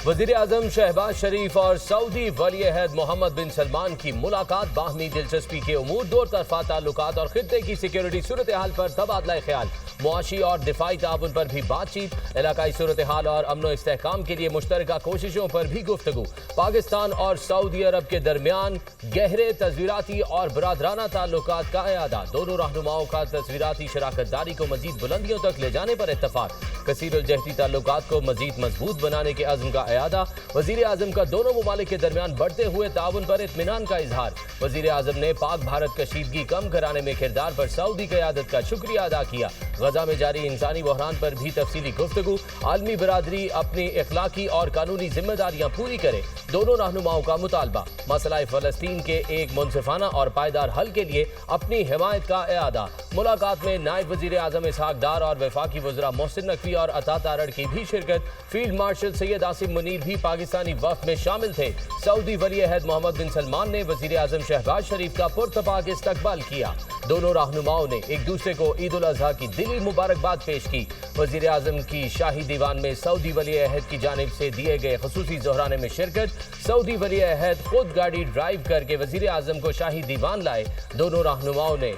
وزیر اعظم شہباز شریف اور سعودی ولی عہد محمد بن سلمان کی ملاقات، باہمی دلچسپی کے امور، دو طرفہ تعلقات اور خطے کی سیکیورٹی صورتحال پر تبادلہ خیال، معاشی اور دفاعی تعاون پر بھی بات چیت، علاقائی صورتحال اور امن و استحکام کے لیے مشترکہ کوششوں پر بھی گفتگو، پاکستان اور سعودی عرب کے درمیان گہرے تصویراتی اور برادرانہ تعلقات کا اعادہ، دونوں رہنماؤں کا تصویراتی شراکت داری کو مزید بلندیوں تک لے جانے پر اتفاق، کثیر الجہتی تعلقات کو مزید مضبوط بنانے کے عزم کا اعادہ، وزیر اعظم کا دونوں ممالک کے درمیان بڑھتے ہوئے تعاون پر اطمینان کا اظہار، وزیر اعظم نے پاک بھارت کشیدگی کم کرانے میں کردار پر سعودی قیادت کا شکریہ ادا کیا، غزہ میں جاری انسانی بحران پر بھی تفصیلی گفتگو، عالمی برادری اپنی اخلاقی اور قانونی ذمہ داریاں پوری کرے، دونوں رہنماؤں کا مطالبہ، مسئلہ فلسطین کے ایک منصفانہ اور پائیدار حل کے لیے اپنی حمایت کا اعادہ، ملاقات میں نائب وزیر اعظم اسحاق ڈار اور وفاقی وزراء محسن نقوی اور عطا تارڑ کی بھی شرکت، فیلڈ مارشل سید عاصم منیر بھی پاکستانی وفد میں شامل تھے، سعودی ولی عہد محمد بن سلمان نے وزیر اعظم شہباز شریف کا پرتپاک استقبال کیا، دونوں رہنماؤں نے ایک دوسرے کو عید الاضحیٰ کی دلی مبارکباد پیش کی، وزیر اعظم کی شاہی دیوان میں سعودی ولی عہد کی جانب سے دیے گئے خصوصی ظہرانے میں شرکت، سعودی ولی عہد خود گاڑی ڈرائیو کر کے وزیر اعظم کو شاہی دیوان لائے، دونوں رہنماؤں نے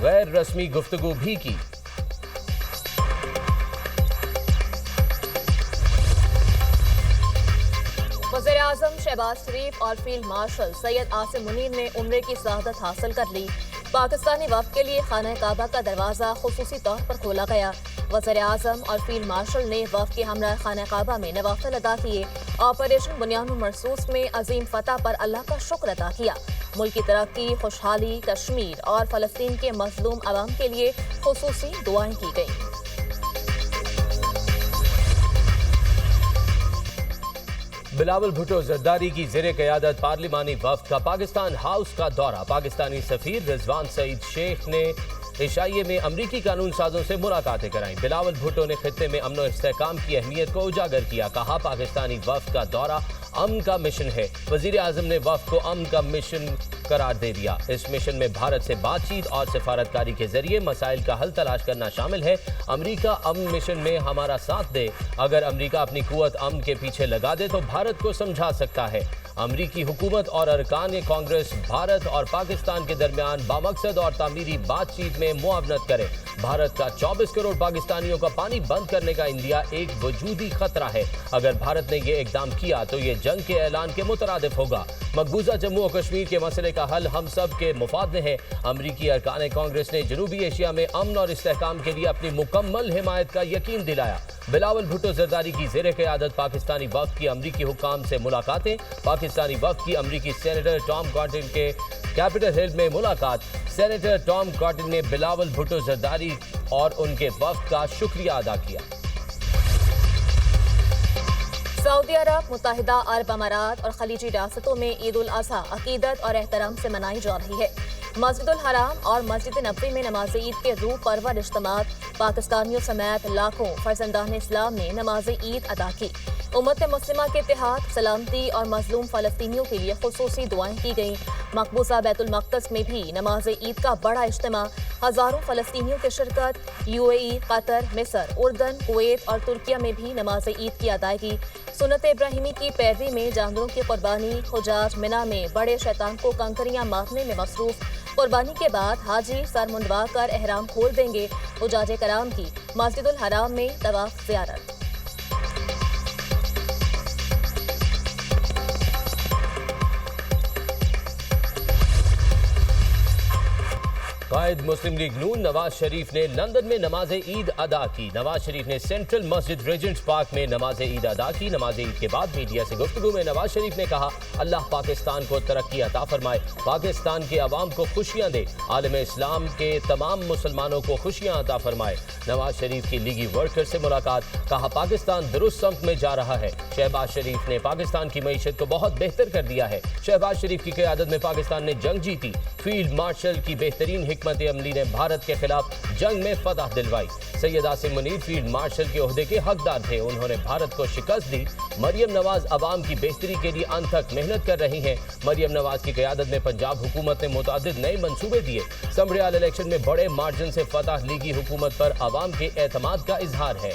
غیر رسمی گفتگو بھی کی۔ وزیر اعظم شہباز شریف اور فیلڈ مارشل سید عاصم منیر نے عمرے کی سعادت حاصل کر لی، پاکستانی وفد کے لیے خانہ کعبہ کا دروازہ خصوصی طور پر کھولا گیا، وزیر اعظم اور فیلڈ مارشل نے وفد کے ہمراہ خانہ کعبہ میں نوافل ادا کیے، آپریشن بنیان المرصوص میں عظیم فتح پر اللہ کا شکر ادا کیا، ملک کی ترقی، خوشحالی، کشمیر اور فلسطین کے مظلوم عوام کے لیے خصوصی دعائیں کی گئیں۔ بلاول بھٹو زرداری کی زیر قیادت پارلیمانی وفد کا پاکستان ہاؤس کا دورہ، پاکستانی سفیر رضوان سعید شیخ نے عشائیے میں امریکی قانون سازوں سے ملاقاتیں کرائیں، بلاول بھٹو نے خطے میں امن و استحکام کی اہمیت کو اجاگر کیا، کہا پاکستانی وفد کا دورہ امن کا مشن ہے، وزیر اعظم نے وفد کو امن کا مشن قرار دے دیا، اس مشن میں بھارت سے بات چیت اور سفارتکاری کے ذریعے مسائل کا حل تلاش کرنا شامل ہے، امریکہ امن مشن میں ہمارا ساتھ دے، اگر امریکہ اپنی قوت امن کے پیچھے لگا دے تو بھارت کو سمجھا سکتا ہے، امریکی حکومت اور ارکان کانگریس بھارت اور پاکستان کے درمیان بامقصد اور تعمیری بات چیت میں معاونت کرے، بھارت کا 24 کروڑ پاکستانیوں کا پانی بند کرنے کا انڈیا ایک وجودی خطرہ ہے، اگر بھارت نے یہ اقدام کیا تو یہ جنگ کے اعلان کے مترادف ہوگا، مقبوضہ جموں و کشمیر کے مسئلے کا حل ہم سب کے مفاد میں ہے، امریکی ارکان کانگریس نے جنوبی ایشیا میں امن اور استحکام کے لیے اپنی مکمل حمایت کا یقین دلایا، بلاول بھٹو زرداری کی زیر قیادت پاکستانی وفد کی امریکی حکام سے ملاقاتیں، پاکستانی وفد کی امریکی سینیٹر ٹام کاٹن کے کیپٹل ہل میں ملاقات، سینیٹر ٹام کاٹن نے بلاول بھٹو زرداری اور ان کے وفد کا شکریہ ادا کیا۔ سعودی عرب، متحدہ عرب امارات اور خلیجی ریاستوں میں عید الاضحیٰ عقیدت اور احترام سے منائی جا رہی ہے، مسجد الحرام اور مسجد نبوی میں نماز عید کے روح پرور اجتماعات، پاکستانیوں سمیت لاکھوں فرزندان اسلام نے نماز عید ادا کی، امت مسلمہ کے اتحاد، سلامتی اور مظلوم فلسطینیوں کے لیے خصوصی دعائیں کی گئیں، مقبوضہ بیت المقدس میں بھی نماز عید کا بڑا اجتماع، ہزاروں فلسطینیوں کی شرکت، UAE، قطر، مصر، اردن، کویت اور ترکیہ میں بھی نماز عید کی ادائیگی، سنت ابراہیمی کی پیروی میں جانوروں کی قربانی، حجاج منا میں بڑے شیطان کو کنکریاں مارنے میں مصروف، قربانی کے بعد حاجی سر منڈوا کر احرام کھول دیں گے، حجاج کرام کی مسجد الحرام میں طواف زیارت۔ قائد مسلم لیگ نون نواز شریف نے لندن میں نماز عید ادا کی، نواز شریف نے سینٹرل مسجد ریجنٹس پارک میں نماز عید ادا کی، نماز عید کے بعد میڈیا سے گفتگو میں نواز شریف نے کہا اللہ پاکستان کو ترقی عطا فرمائے، پاکستان کے عوام کو خوشیاں دے، عالم اسلام کے تمام مسلمانوں کو خوشیاں عطا فرمائے، نواز شریف کی لیگی ورکر سے ملاقات، کہا پاکستان درست سمت میں جا رہا ہے، شہباز شریف نے پاکستان کی معیشت کو بہت بہتر کر دیا ہے، شہباز شریف کی قیادت میں پاکستان نے جنگ جیتی، فیلڈ مارشل کی بہترین حکمت عملی نے بھارت کے خلاف جنگ میں فتح دلوائی، سید عاصم منیر فیلڈ مارشل کے عہدے کے حقدار تھے، انہوں نے بھارت کو شکست دی، مریم نواز عوام کی بہتری کے لیے انتھک محنت کر رہی ہیں، مریم نواز کی قیادت میں پنجاب حکومت نے متعدد نئے منصوبے دیے، سمبریال الیکشن میں بڑے مارجن سے فتح، لیگی حکومت پر عوام کے اعتماد کا اظہار ہے۔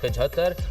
75,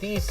30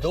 2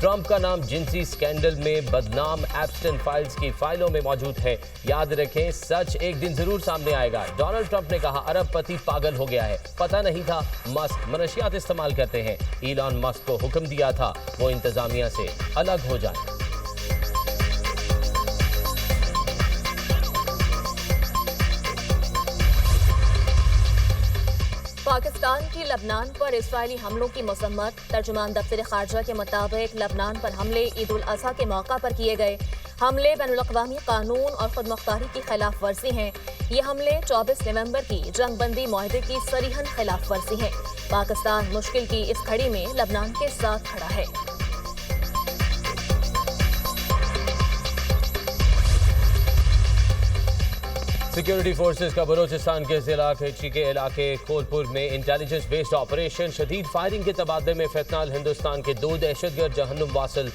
ٹرمپ کا نام جنسی سکینڈل میں بدنام ایپسٹن فائلز کی فائلوں میں موجود ہے. یاد رکھیں سچ ایک دن ضرور سامنے آئے گا. ڈونلڈ ٹرمپ نے کہا ارب پتی پاگل ہو گیا ہے, پتہ نہیں تھا مسک منشیات استعمال کرتے ہیں. ایلان مسک کو حکم دیا تھا وہ انتظامیہ سے الگ ہو جائیں. پاکستان کی لبنان پر اسرائیلی حملوں کی مذمت. ترجمان دفتر خارجہ کے مطابق لبنان پر حملے عید الاضحیٰ کے موقع پر کیے گئے. حملے بین الاقوامی قانون اور خود مختاری کی خلاف ورزی ہیں. یہ حملے 24 نومبر کی جنگ بندی معاہدے کی صریحاً خلاف ورزی ہیں. پاکستان مشکل کی اس گھڑی میں لبنان کے ساتھ کھڑا ہے. سیکیورٹی فورسز کا بلوچستان کے ضلع کھیچی کے علاقے کھولپور میں انٹیلیجنس بیسڈ آپریشن. شدید فائرنگ کے تبادلے میں فیتنال ہندوستان کے 2 دہشت گرد جہنم واصل.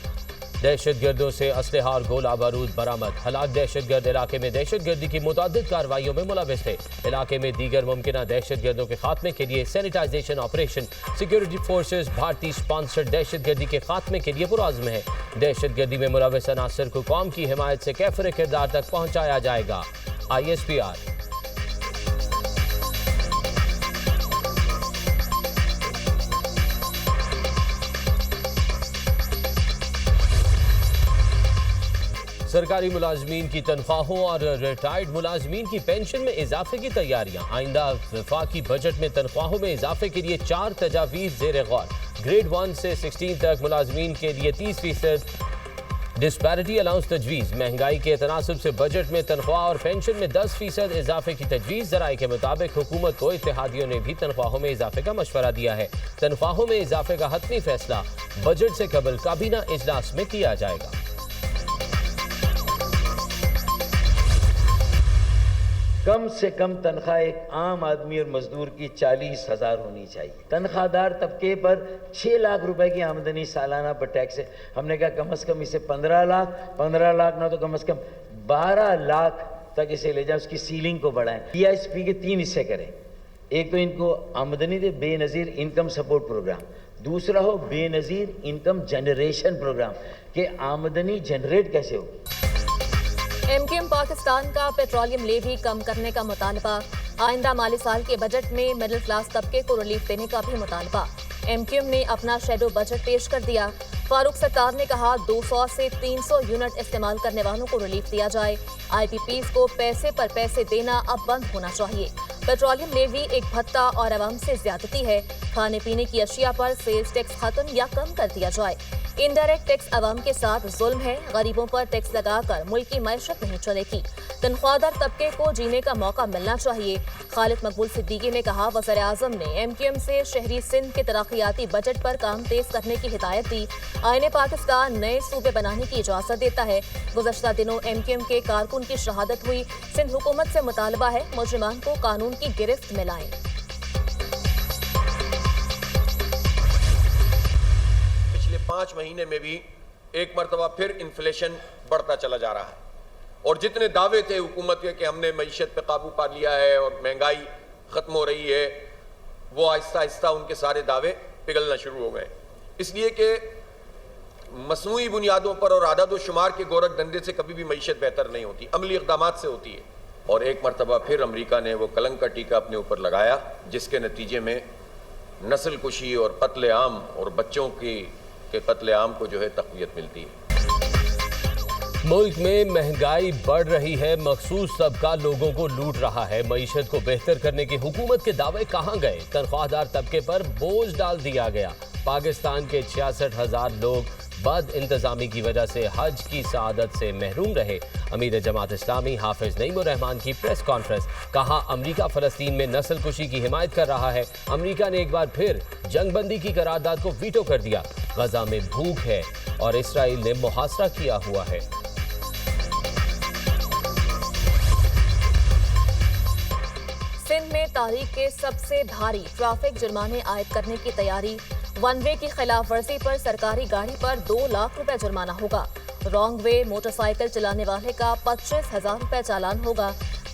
دہشت گردوں سے اسلحہ اور گولہ بارود برآمد. ہلاک دہشت گرد علاقے میں دہشت گردی کی متعدد کارروائیوں میں ملوث تھے. علاقے میں دیگر ممکنہ دہشت گردوں کے خاتمے کے لیے سینیٹائزیشن آپریشن. سیکیورٹی فورسز بھارتی سپانسرڈ دہشت گردی کے خاتمے کے لیے پرعزم ہے. دہشت گردی میں ملوث عناصر کو قوم کی حمایت سے کیفر کردار تک پہنچایا جائے گا. ISPR. سرکاری ملازمین کی تنخواہوں اور ریٹائرڈ ملازمین کی پینشن میں اضافے کی تیاریاں. آئندہ وفاقی بجٹ میں تنخواہوں میں اضافے کے لیے 4 تجاویز زیر غور. گریڈ 1 سے 16 تک ملازمین کے لیے 30% ڈسپیرٹی الاؤنس تجویز. مہنگائی کے تناسب سے بجٹ میں تنخواہ اور پینشن میں 10% اضافے کی تجویز. ذرائع کے مطابق حکومت کو اتحادیوں نے بھی تنخواہوں میں اضافے کا مشورہ دیا ہے. تنخواہوں میں اضافے کا حتمی فیصلہ بجٹ سے قبل کابینہ اجلاس میں کیا جائے گا. کم سے کم تنخواہ ایک عام آدمی اور مزدور کی 40,000 ہونی چاہیے. تنخواہ دار طبقے پر 6 لاکھ روپے کی آمدنی سالانہ پر ٹیکس ہے. ہم نے کہا کم از کم اسے 15 لاکھ نہ تو کم از کم 12 لاکھ تک اسے لے جائیں, اس کی سیلنگ کو بڑھائیں. PISP کے 3 حصے کریں. ایک تو ان کو آمدنی دے بے نظیر انکم سپورٹ پروگرام. دوسرا ہو بے نظیر انکم جنریشن پروگرام کہ آمدنی جنریٹ کیسے ہو. MQM پاکستان کا پیٹرولیم لیوی کم کرنے کا مطالبہ. آئندہ مالی سال کے بجٹ میں مڈل کلاس طبقے کو ریلیف دینے کا بھی مطالبہ. MQM نے اپنا شیڈو بجٹ پیش کر دیا. فاروق ستار نے کہا 200 سے 300 یونٹ استعمال کرنے والوں کو ریلیف دیا جائے. IPPs کو پیسے پر پیسے دینا اب بند ہونا چاہیے. پیٹرولیم لیوی ایک بھتہ اور عوام سے زیادتی ہے. کھانے پینے کی اشیاء پر سیلز ٹیکس ختم یا کم کر دیا جائے. انڈائریکٹ ٹیکس عوام کے ساتھ ظلم ہے. غریبوں پر ٹیکس لگا کر ملک کی معیشت نہیں چلے گی. تنخواہ دار طبقے کو جینے کا موقع ملنا چاہیے. خالد مقبول صدیقی نے کہا وزیر اعظم نے MQM سے شہری سندھ کے ترقیاتی بجٹ پر کام تیز کرنے کی ہدایت دی. آئین پاکستان نئے صوبے بنانے کی اجازت دیتا ہے. گزشتہ دنوں MQM کے کارکن کی شہادت ہوئی. سندھ حکومت سے مطالبہ ہے مجرمان کو قانون کی گرفت میں لائیں. پچھلے 5 مہینے میں بھی ایک مرتبہ پھر انفلیشن بڑھتا چلا جا رہا ہے اور جتنے دعوے تھے حکومت کے کہ ہم نے معیشت پہ قابو پا لیا ہے اور مہنگائی ختم ہو رہی ہے, وہ آہستہ آہستہ ان کے سارے دعوے پگھلنا شروع ہو گئے. اس لیے کہ مصنوعی بنیادوں پر اور اعداد و شمار کے گورکھ دھندے سے کبھی بھی معیشت بہتر نہیں ہوتی, عملی اقدامات سے ہوتی ہے. اور ایک مرتبہ پھر امریکہ نے وہ کلنک کا ٹیکہ اپنے اوپر لگایا جس کے نتیجے میں نسل کشی اور قتل عام اور بچوں کے قتل عام کو جو ہے تقویت ملتی ہے. ملک میں مہنگائی بڑھ رہی ہے, مخصوص طبقہ لوگوں کو لوٹ رہا ہے. معیشت کو بہتر کرنے کی حکومت کے دعوے کہاں گئے؟ تنخواہ دار طبقے پر بوجھ ڈال دیا گیا. پاکستان کے 66,000 لوگ بد انتظامی کی وجہ سے حج کی سعادت سے محروم رہے. امیر جماعت اسلامی حافظ نعیم الرحمان کی پریس کانفرنس. کہا امریکہ فلسطین میں نسل کشی کی حمایت کر رہا ہے. امریکہ نے ایک بار پھر جنگ بندی کی قرارداد کو ویٹو کر دیا. غزہ میں بھوک ہے اور اسرائیل نے محاصرہ کیا ہوا ہے. سندھ میں تاریخ کے سب سے بھاری ٹریفک جرمانے عائد کرنے کی تیاری. ون وے کی خلاف ورزی پر سرکاری گاڑی پر 2 لاکھ روپے جرمانہ ہوگا. رانگ وے موٹر سائیکل چلانے والے کا 25,000 روپے چالان ہوگا.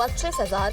25,000,